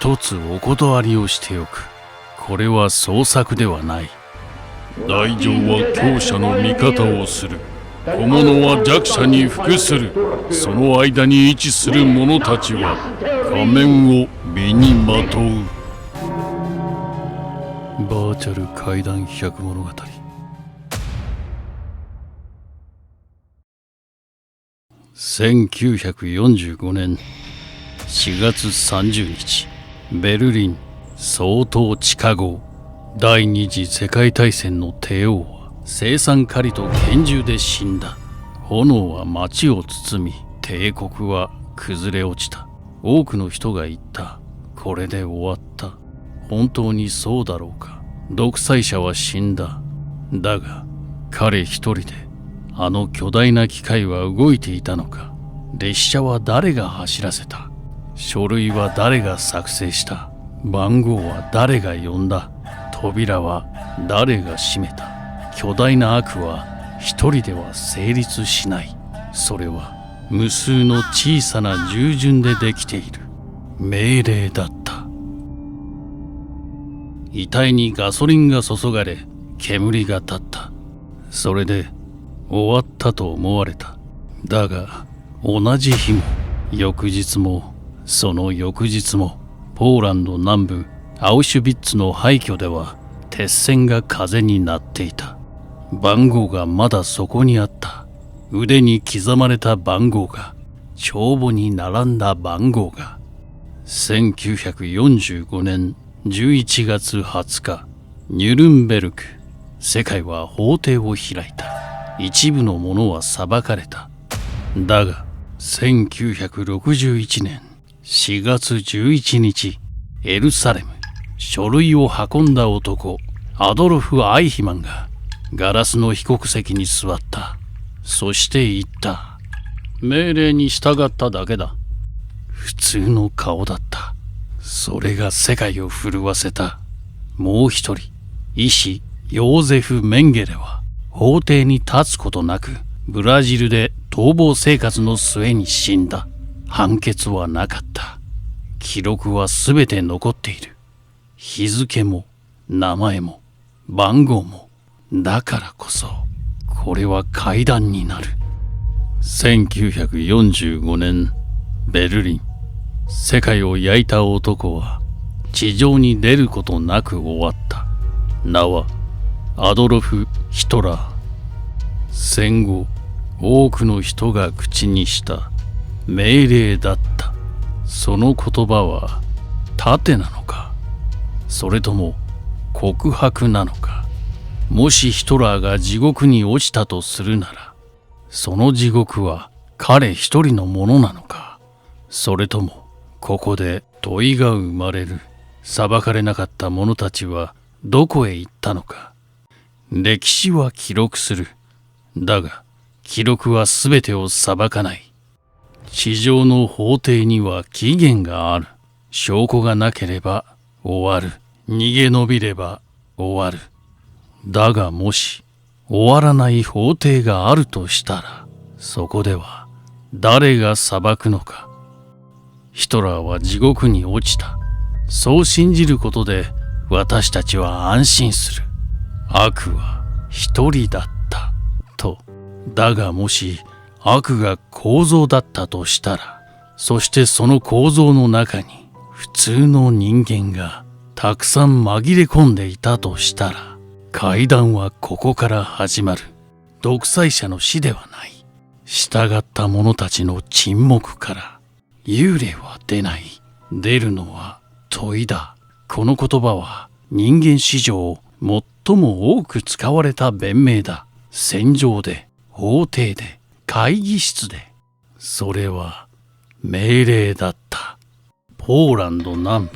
一つお断りをしておく。これは創作ではない。大乗は強者の味方をする。小者は弱者に服する。その間に位置する者たちは仮面を身にまとう。バーチャル怪談百物語。1945年4月30日、ベルリン総統地下壕。第二次世界大戦の帝王は青酸カリと拳銃で死んだ。炎は街を包み、帝国は崩れ落ちた。多くの人が言った。これで終わった。本当にそうだろうか。独裁者は死んだ。だが彼一人であの巨大な機械は動いていたのか。列車は誰が走らせた。書類は誰が作成した。番号は誰が呼んだ。扉は誰が閉めた。巨大な悪は一人では成立しない。それは無数の小さな従順でできている命令だった。遺体にガソリンが注がれ、煙が立った。それで終わったと思われた。だが同じ日も翌日もその翌日も、ポーランド南部アウシュビッツの廃墟では鉄線が風になっていた。番号がまだそこにあった。腕に刻まれた番号が、帳簿に並んだ番号が。1945年11月20日、ニュルンベルク。世界は法廷を開いた。一部の者は裁かれた。だが1961年4月11日、エルサレム。書類を運んだ男アドルフ・アイヒマンがガラスの被告席に座った。そして言った。命令に従っただけだ。普通の顔だった。それが世界を震わせた。もう一人、医師ヨーゼフ・メンゲレは法廷に立つことなくブラジルで逃亡生活の末に死んだ。判決はなかった。記録はすべて残っている。日付も名前も番号も。だからこそこれは怪談になる。1945年ベルリン。世界を焼いた男は地上に出ることなく終わった。名はアドロフ・ヒトラー。戦後多くの人が口にした命令だった。その言葉は盾なのか、それとも告白なのか。もしヒトラーが地獄に落ちたとするなら、その地獄は彼一人のものなのか、それともここで問いが生まれる。裁かれなかった者たちはどこへ行ったのか。歴史は記録する。だが記録は全てを裁かない。地上の法廷には期限がある。証拠がなければ終わる。逃げ延びれば終わる。だがもし終わらない法廷があるとしたら、そこでは誰が裁くのか。ヒトラーは地獄に落ちた。そう信じることで私たちは安心する。悪は一人だったと。だがもし悪が構造だったとしたら、そしてその構造の中に普通の人間がたくさん紛れ込んでいたとしたら、怪談はここから始まる。独裁者の死ではない。従った者たちの沈黙から幽霊は出ない。出るのは問いだ。この言葉は人間史上最も多く使われた弁明だ。戦場で、法廷で、会議室で。それは命令だった。ポーランド南部、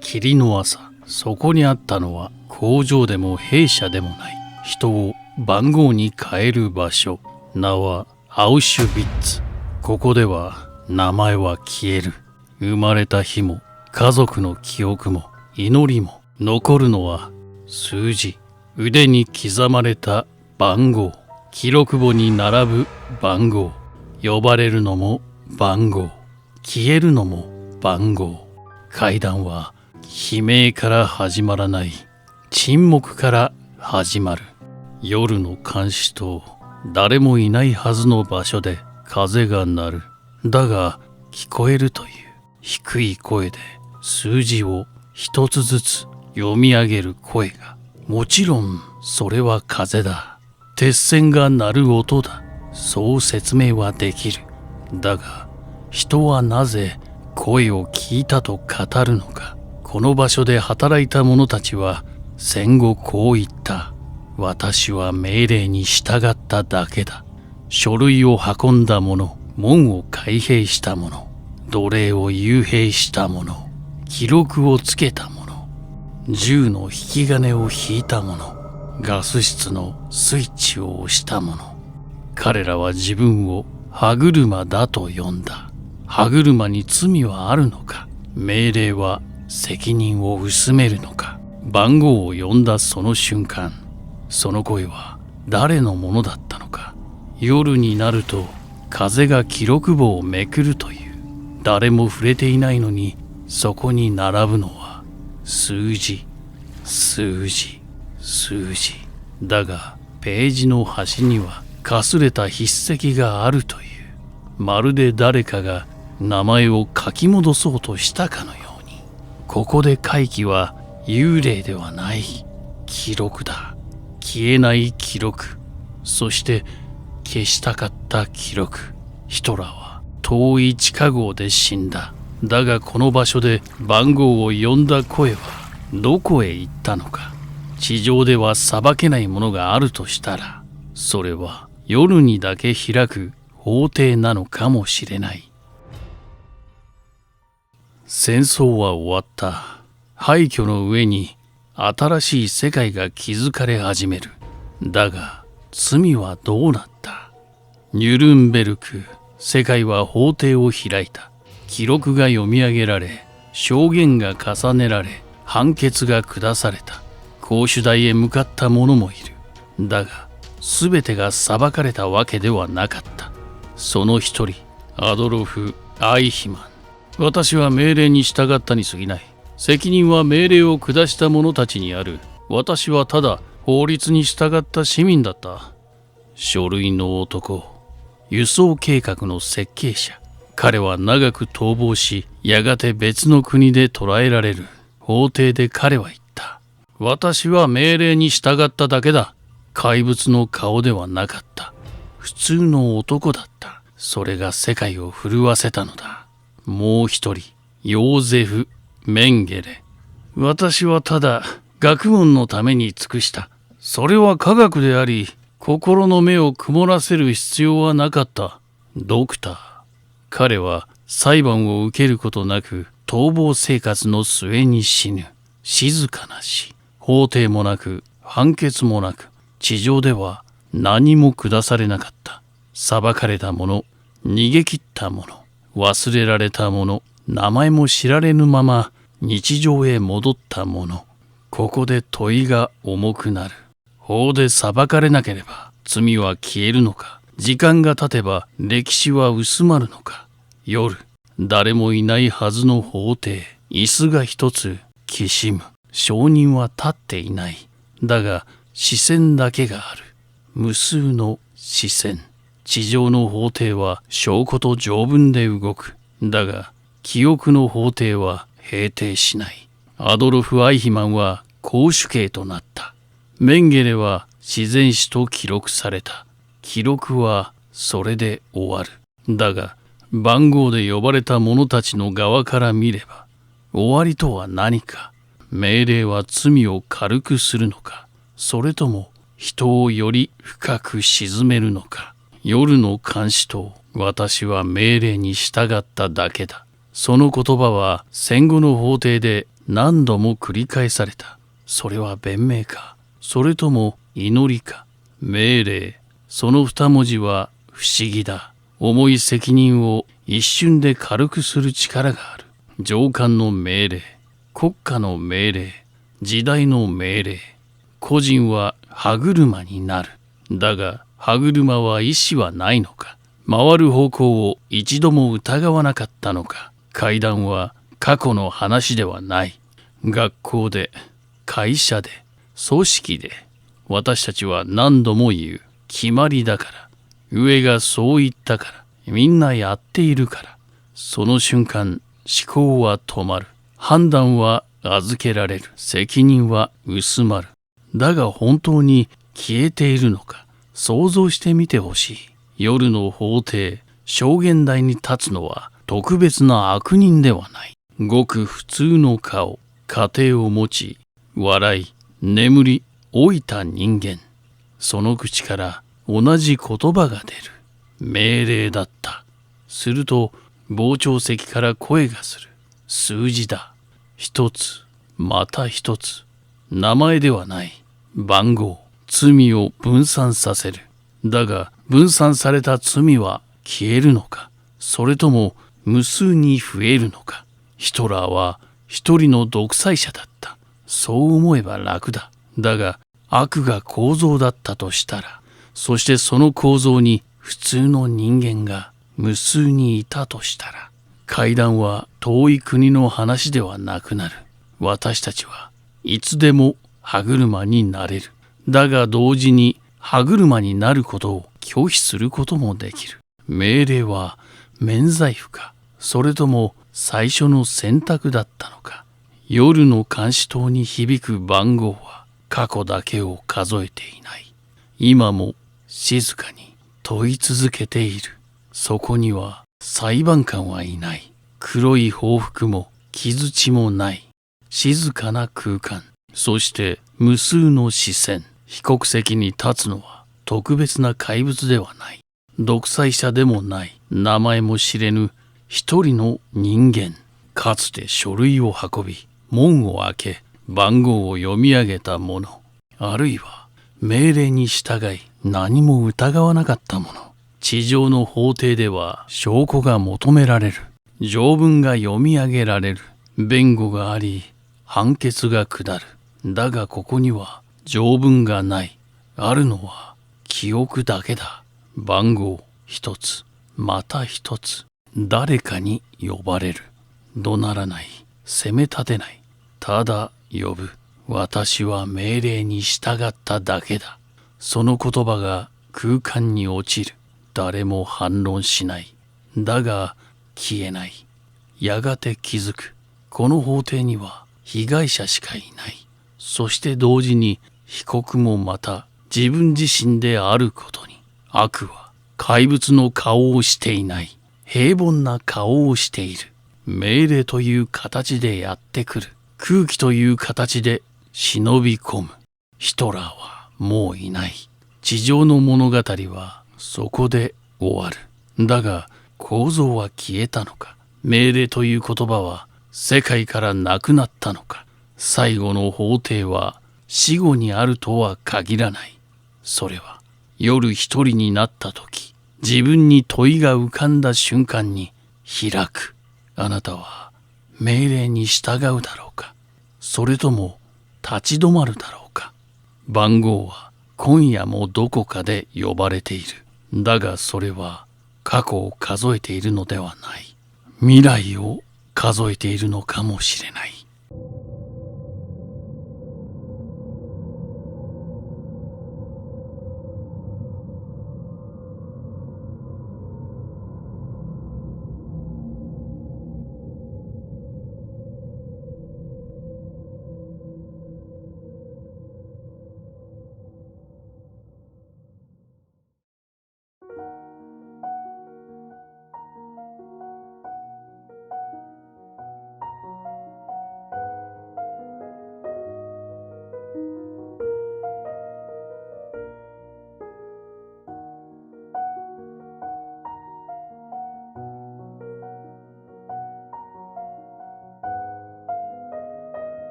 霧の朝。そこにあったのは工場でも兵舎でもない。人を番号に変える場所。名はアウシュビッツ。ここでは名前は消える。生まれた日も家族の記憶も祈りも残るのは数字。腕に刻まれた番号。記録簿に並ぶ番号。呼ばれるのも番号。消えるのも番号。階段は悲鳴から始まらない。沈黙から始まる。夜の監視と誰もいないはずの場所で風が鳴る。だが聞こえるという低い声で数字を一つずつ読み上げる声が。もちろんそれは風だ。鉄線が鳴る音だ。そう説明はできる。だが人はなぜ声を聞いたと語るのか。この場所で働いた者たちは戦後こう言った。私は命令に従っただけだ。書類を運んだ者、門を開閉した者、奴隷を幽閉した者、記録をつけた者、銃の引き金を引いた者、ガス室のスイッチを押した者。彼らは自分を歯車だと呼んだ。歯車に罪はあるのか。命令は責任を薄めるのか。番号を呼んだその瞬間、その声は誰のものだったのか。夜になると風が記録簿をめくるという。誰も触れていないのにそこに並ぶのは数字、数字、数字。だがページの端にはかすれた筆跡があるという。まるで誰かが名前を書き戻そうとしたかのように。ここで回帰は幽霊ではない。記録だ。消えない記録。そして消したかった記録。ヒトラーは遠い地下壕で死んだ。だがこの場所で番号を呼んだ声はどこへ行ったのか。地上では裁けないものがあるとしたら、それは夜にだけ開く法廷なのかもしれない。戦争は終わった。廃墟の上に新しい世界が築かれ始める。だが罪はどうなった。ニュルンベルク、世界は法廷を開いた。記録が読み上げられ、証言が重ねられ、判決が下された。公主台へ向かった者もいる。だが全てが裁かれたわけではなかった。その一人、アドロフ・アイヒマン。私は命令に従ったに過ぎない。責任は命令を下した者たちにある。私はただ法律に従った市民だった。書類の男、輸送計画の設計者。彼は長く逃亡し、やがて別の国で捕らえられる。法廷で彼は言った。私は命令に従っただけだ。怪物の顔ではなかった。普通の男だった。それが世界を震わせたのだ。もう一人、ヨーゼフ・メンゲレ。私はただ学問のために尽くした。それは科学であり、心の目を曇らせる必要はなかった。ドクター。彼は裁判を受けることなく逃亡生活の末に死ぬ。静かな死。法廷もなく判決もなく、地上では何も下されなかった。裁かれた者、逃げ切った者、忘れられた者、名前も知られぬまま日常へ戻った者。ここで問いが重くなる。法で裁かれなければ罪は消えるのか。時間が経てば歴史は薄まるのか。夜、誰もいないはずの法廷。椅子が一つきしむ。証人は立っていない。だが視線だけがある。無数の視線。地上の法廷は証拠と条文で動く。だが記憶の法廷は閉廷しない。アドロフ・アイヒマンは公主刑となった。メンゲレは自然死と記録された。記録はそれで終わる。だが番号で呼ばれた者たちの側から見れば、終わりとは何か。命令は罪を軽くするのか、それとも人をより深く沈めるのか。夜の監視と私は命令に従っただけだ。その言葉は戦後の法廷で何度も繰り返された。それは弁明か、それとも祈りか。命令、その二文字は不思議だ。重い責任を一瞬で軽くする力がある。上官の命令、国家の命令、時代の命令。個人は歯車になる。だが歯車は意志はないのか。回る方向を一度も疑わなかったのか。階段は過去の話ではない。学校で、会社で、組織で、私たちは何度も言う。決まりだから。上がそう言ったから。みんなやっているから。その瞬間、思考は止まる。判断は預けられる。責任は薄まる。だが本当に消えているのか、想像してみてほしい。夜の法廷、証言台に立つのは特別な悪人ではない。ごく普通の顔、家庭を持ち、笑い、眠り、老いた人間。その口から同じ言葉が出る。命令だった。すると、傍聴席から声がする。数字だ。一つ、また一つ。名前ではない。番号。罪を分散させる。だが、分散された罪は消えるのか、それとも無数に増えるのか。ヒトラーは一人の独裁者だった。そう思えば楽だ。だが、悪が構造だったとしたら、そしてその構造に普通の人間が無数にいたとしたら、階段は遠い国の話ではなくなる。私たちはいつでも歯車になれる。だが同時に歯車になることを拒否することもできる。命令は免罪符か、それとも最初の選択だったのか。夜の監視塔に響く番号は過去だけを数えていない。今も静かに問い続けている。そこには裁判官はいない。黒い報復も傷血もない。静かな空間、そして無数の視線。被告席に立つのは特別な怪物ではない。独裁者でもない。名前も知れぬ一人の人間。かつて書類を運び、門を開け、番号を読み上げた者。あるいは命令に従い何も疑わなかった者。地上の法廷では証拠が求められる。条文が読み上げられる。弁護があり、判決が下る。だがここには条文がない。あるのは記憶だけだ。番号一つ、また一つ。誰かに呼ばれる。怒鳴らない。責め立てない。ただ呼ぶ。私は命令に従っただけだ。その言葉が空間に落ちる。誰も反論しない。だが消えない。やがて気づく。この法廷には被害者しかいない。そして同時に被告もまた自分自身であることに。悪は怪物の顔をしていない。平凡な顔をしている。命令という形でやってくる。空気という形で忍び込む。ヒトラーはもういない。地上の物語はそこで終わる。だが構造は消えたのか。命令という言葉は世界からなくなったのか。最後の法廷は死後にあるとは限らない。それは夜一人になった時、自分に問いが浮かんだ瞬間に開く。あなたは命令に従うだろうか、それとも立ち止まるだろうか。番号は今夜もどこかで呼ばれている。だがそれは過去を数えているのではない。未来を数えているのかもしれない。